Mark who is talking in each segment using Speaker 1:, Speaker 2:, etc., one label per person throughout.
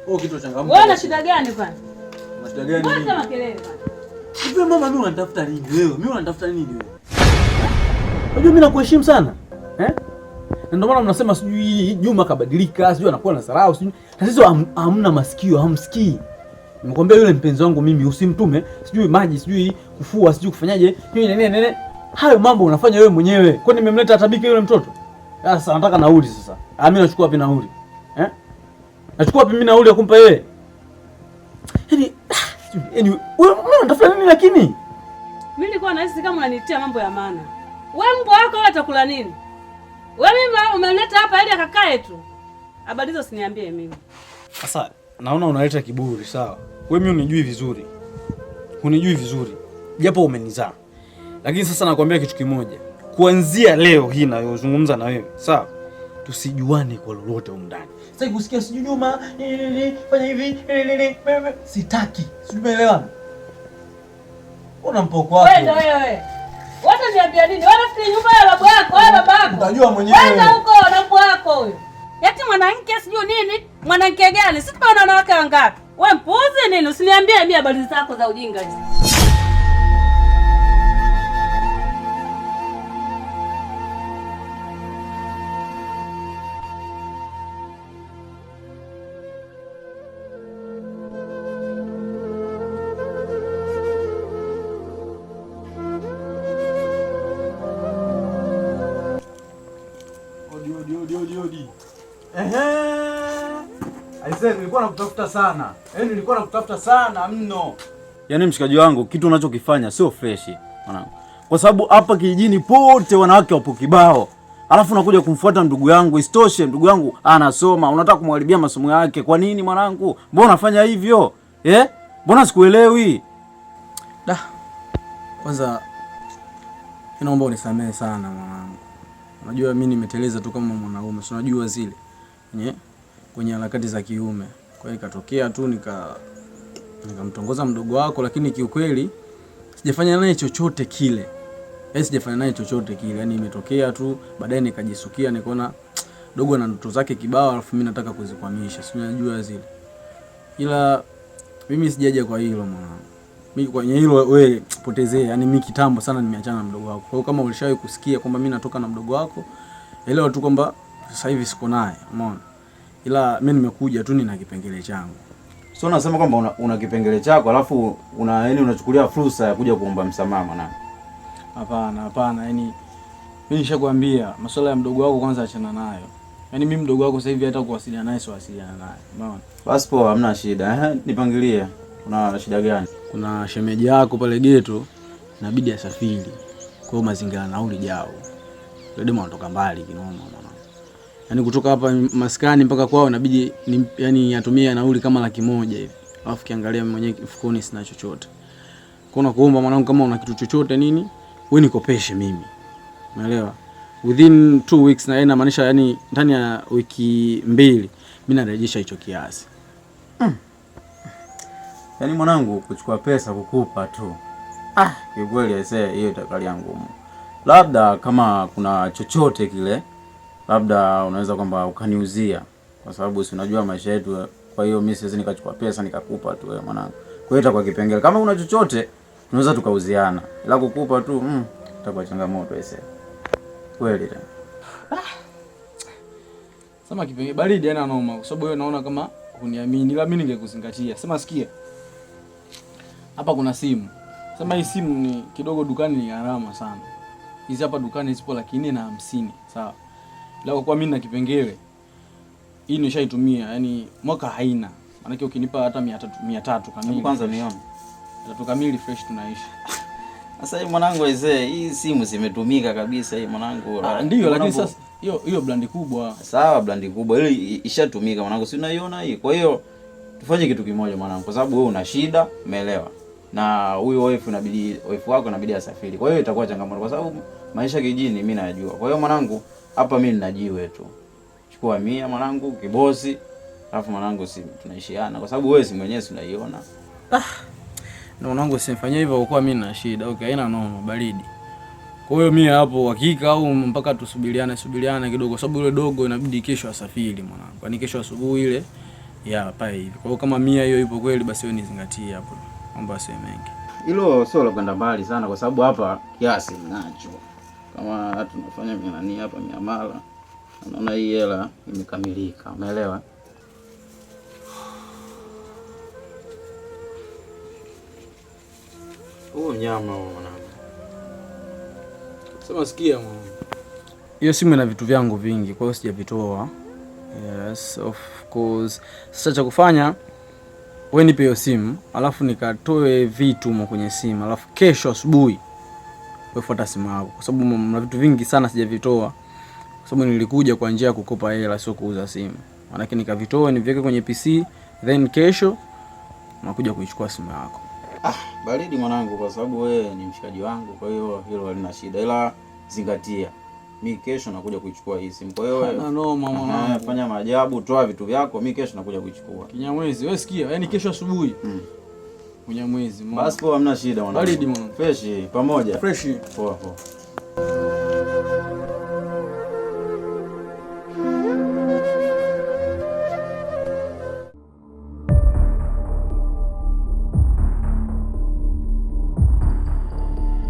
Speaker 1: Oh, kitu changamoto.
Speaker 2: Wewe una shida gani kwani?
Speaker 1: Una shida gani?
Speaker 2: Mbona kama kelele kwani?
Speaker 1: Hivi mama, mimi unanitafuta nini wewe? Mimi unanitafuta nini wewe? Unajua mimi nakuheshimu sana. Na ndio maana mnasema sijui Juma kabadilika, sijui anakuwa na sarau, sijui. Tatizo hamna masikio, hamsikii. Nimekwambia yule mpenzi wangu mimi usimtume, sijui maji, sijui kufua, sijui kufanyaje. Sijui nene. Hayo mambo unafanya wewe mwenyewe. Kwani nimemleta atabike yule mtoto? Sasa nataka nauli sasa. Mimi nachukua wapi nauli? Nachukua wapi mimi nauli ya kumpa yeye? Yaani wewe unatafuta nini lakini?
Speaker 2: Mimi nilikuwa nahisi kama unanitia mambo ya maana. Wewe mbwa wako yule atakula nini? Wewe mimi umeleta hapa ili akakae tu. Habari hizo usiniambie mimi.
Speaker 1: Sasa naona unaleta kiburi, sawa? Wewe mimi unijui vizuri. Unijui vizuri. Japo umenizaa. Lakini sasa nakwambia kitu kimoja. Kuanzia leo hii ninayozungumza na wewe, sawa? Tusijuane kwa lolote huko ndani. Sasa kusikia sijui Juma, fanya hivi, sitaki. Sijui umeelewana? Una mpoko wako.
Speaker 2: Wewe ndio wewe. Wacha niambia nini? Wewe nafikiri nyumba ya babu yako, wewe baba yako.
Speaker 1: Utajua mwenyewe.
Speaker 2: Wewe huko na babu yako huyo. Eti mwanamke sijui nini? Mwanamke gani? Sisi tunaona wanawake wangapi? Wewe mpuuze nini? Usiniambie mimi habari zako za ujinga hizi.
Speaker 1: Odi. Aisee, nilikuwa nakutafuta sana. Nilikuwa nakutafuta sana mno. Yaani mshikaji wangu, kitu unachokifanya sio fresh, mwanangu. Kwa sababu hapa kijijini pote wanawake wapo kibao. Alafu unakuja kumfuata ndugu yangu. Isitoshe ndugu yangu anasoma, unataka kumharibia masomo yake. Kwa nini mwanangu? Mbona unafanya hivyo? Mbona sikuelewi?
Speaker 3: Kwanza naomba unisamehe sana mwanangu. Unajua mimi nimeteleza tu kama mwanaume. Si unajua zile kwenye harakati za kiume. Kwa hiyo ikatokea tu nikamtongoza mdogo wako, lakini kiukweli sijafanya naye chochote kile. Yaani imetokea tu baadaye nikajisukia nikaona dogo ana ndoto zake kibao, alafu mimi nataka kuzikwamisha. Si unajua zile. Ila mimi sijaja kwa hilo mwanangu. Mimi kwenye hilo wewe potezee. Yaani mimi kitambo sana nimeachana na mdogo wako. Kwa hiyo kama ulishawahi kusikia kwamba mimi natoka na mdogo wako, elewa tu kwamba sasa hivi siko naye, umeona? Ila mimi nimekuja tu nina kipengele changu.
Speaker 1: Sio unasema kwamba una kipengele chako alafu unachukulia fursa ya kuja kuomba msamaha mwanangu.
Speaker 3: Hapana. Yaani mimi nishakwambia masuala ya mdogo wako kwanza achana nayo. Yaani mimi mdogo wako sasa hivi hata kuwasiliana naye siwasiliana naye. Umeona?
Speaker 1: Basi poa, hamna shida. Nipangilie. Una shida gani?
Speaker 3: Kuna shemeji yako pale geto inabidi asafiri. Kwa hiyo mazingira nauli jao. Yule demo anatoka mbali kinoma mwana. Yaani kutoka hapa maskani mpaka kwao inabidi yani atumie nauli kama 100,000 hivi. Alafu kiangalia mwenyewe mfukoni sina chochote. Kwa hiyo nakuomba mwanangu, kama una kitu chochote nini, wewe nikopeshe mimi. Umeelewa? Within 2 weeks, na yeye inamaanisha yani ndani ya wiki 2 mimi narejesha hicho kiasi.
Speaker 1: Yaani mwanangu kuchukua pesa kukupa tu. Kikweli aisee, hiyo itakalia ngumu. Labda kama kuna chochote kile, labda unaweza kwamba ukaniuzia, kwa sababu si unajua maisha yetu. Kwa hiyo mimi siwezi nikachukua pesa nikakupa tu wewe mwanangu. Kwa hiyo itakuwa kipengele. Kama una chochote tunaweza tukauziana. Ila kukupa tu itakuwa changamoto aisee. Kweli tena.
Speaker 3: Sema kipengele baridi yana noma, kwa sababu wewe naona kama huniamini. Ila mimi ningekuzingatia. Sema sikia. Hapa kuna simu. Sema hii simu ni kidogo dukani ni gharama sana. Hizi hapa dukani zipo 450, sawa? Ila kwa mimi na kipengele hii nishaitumia, yani mwaka haina. Maana ukinipa hata 300 kamili.
Speaker 1: Kwanza nione.
Speaker 3: 300 kamili fresh tunaishi.
Speaker 1: Sasa hii mwanangu aisee, hii simu zimetumika kabisa hii mwanangu.
Speaker 3: Ndio, lakini sasa hiyo brand kubwa.
Speaker 1: Sawa, brand kubwa. Ile ishatumika mwanangu, si unaiona hii. Kwa hiyo tufanye kitu kimoja mwanangu, kwa sababu wewe una shida, umeelewa? Na huyo wife wako inabidi asafiri. Kwa hiyo itakuwa changamoto kwa sababu maisha kijijini mimi najua. Kwa hiyo mwanangu, hapa mimi ninajiwe tu. Chukua 100 mwanangu kibosi. Alafu mwanangu si tunaishiana kwa sababu wewe si mwenyewe unaiona.
Speaker 3: Na mwanangu usinifanyie hivyo kwa mimi na shida. Okay, haina noma, baridi. Kwa hiyo mimi hapo hakika au mpaka tusubiriane kidogo, sababu yule dogo inabidi kesho asafiri mwanangu. Kwani kesho asubuhi ile Ya, pa hivi. Kwa hiyo kama 100 hiyo ipo kweli, basi wewe nizingatie hapo. Mambo yasiwe mengi.
Speaker 4: Hilo sio la kwenda mbali sana kwa sababu hapa kiasi ninacho. Kama tunafanya nani hapa miamala. Naona hii hela imekamilika. Umeelewa? Nyama mwanangu.
Speaker 3: Sema sikia mwanangu. Hiyo simu ina vitu vyangu vingi, kwa hiyo sijavitoa. Yes, of course. Sasa cha kufanya wewe nipe hiyo simu, alafu nikatoe vitu kwenye simu, alafu kesho asubuhi wewe fuata simu yako, kwa sababu mna vitu vingi sana sijavitoa. Kwa sababu nilikuja kwa njia ya kukopa hela, sio kuuza simu. Maana nikavitoa niviweke kwenye PC, then kesho nakuja kuichukua simu yako.
Speaker 4: Baridi mwanangu, kwa sababu wewe ni mshikaji wangu, kwa hiyo hilo halina shida, ila zingatia mimi kesho nakuja kuichukua hii simu. Kwa hiyo wewe mwanangu, fanya maajabu, toa vitu vyako, mimi kesho nakuja kuichukua.
Speaker 3: Kinyamwezi, wewe sikia, yani kesho asubuhi. Kinyamwezi.
Speaker 4: Basi poa, hamna shida mwanangu.
Speaker 3: Baridi mwanangu.
Speaker 4: Fresh pamoja.
Speaker 3: Fresh.
Speaker 4: Poa poa.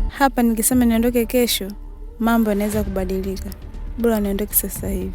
Speaker 5: Hapa nikisema niondoke kesho, mambo yanaweza kubadilika. Bora niondoke sasa hivi.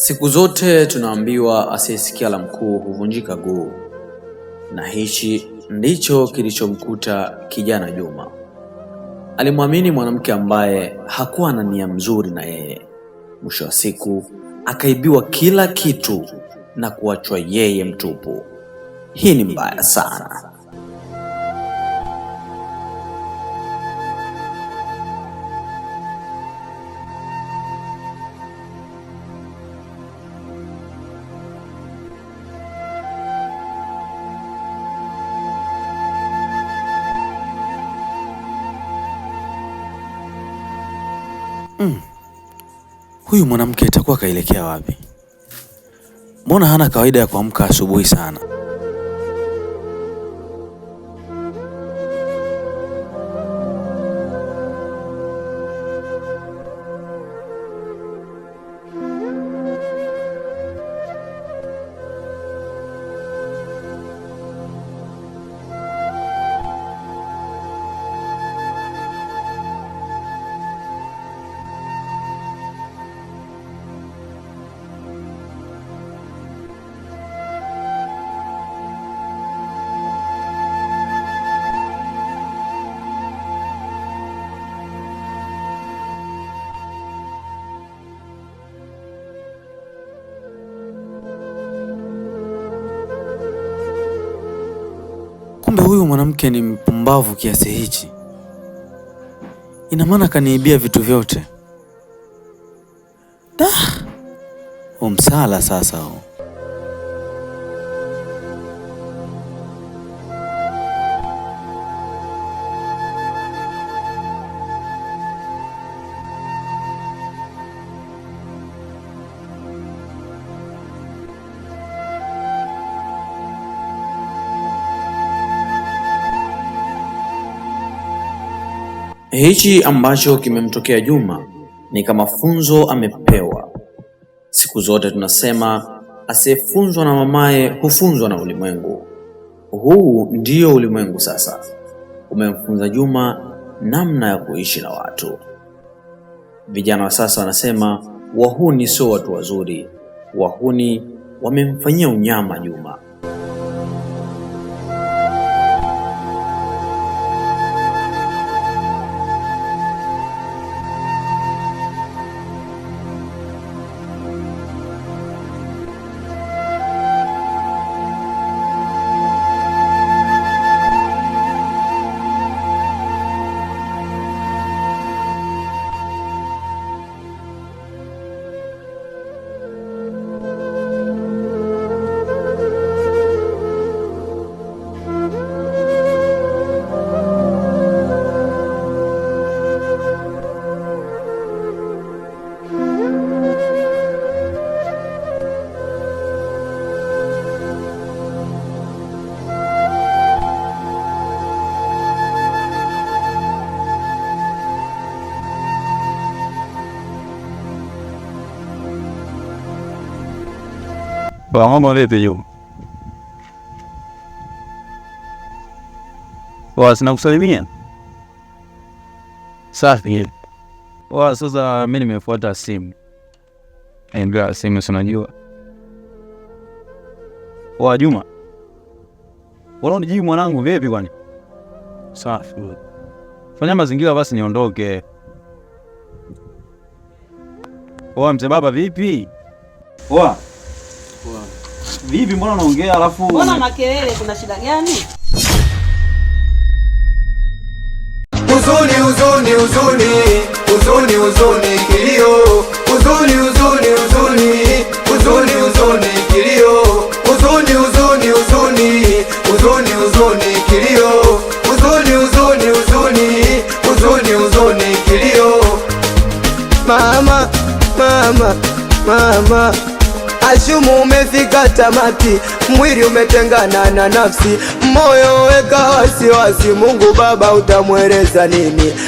Speaker 6: Siku zote tunaambiwa asiyesikia la mkuu huvunjika guu, na hichi ndicho kilichomkuta kijana Juma. Alimwamini mwanamke ambaye hakuwa na nia mzuri na yeye. Mwisho wa siku akaibiwa kila kitu na kuachwa yeye mtupu. Hii ni mbaya sana. huyu mwanamke atakuwa kaelekea wapi? Mbona hana kawaida ya kuamka asubuhi sana? Kumbe huyu mwanamke ni mpumbavu kiasi hichi. Ina maana kaniibia vitu vyote. Msala sasa huo. Hichi ambacho kimemtokea Juma ni kama funzo amepewa. Siku zote tunasema asiyefunzwa na mamaye hufunzwa na ulimwengu. Huu ndio ulimwengu sasa. Umemfunza Juma namna ya kuishi na watu. Vijana wa sasa wanasema wahuni sio watu wazuri. Wahuni wamemfanyia unyama Juma.
Speaker 7: Mambo vipi Juma? Sina kusalimia. Safi. Sasa mimi nimefuata simu. Ndio simu unajua. Juma. Unanijibu mwanangu vipi kwani? Safi. Fanya mazingira basi niondoke. Mzee baba vipi?
Speaker 4: Vipi mbona unaongea alafu
Speaker 2: mbona makelele, kuna shida gani?
Speaker 8: Huzuni huzuni huzuni huzuni huzuni kilio, huzuni huzuni huzuni huzuni huzuni kilio, huzuni huzuni huzuni huzuni huzuni kilio, huzuni huzuni huzuni huzuni huzuni kilio. Mama mama mama, Ashumu umefika tamati, mwili umetengana na nafsi, moyo weka wasiwasi, Mungu Baba utamweleza nini?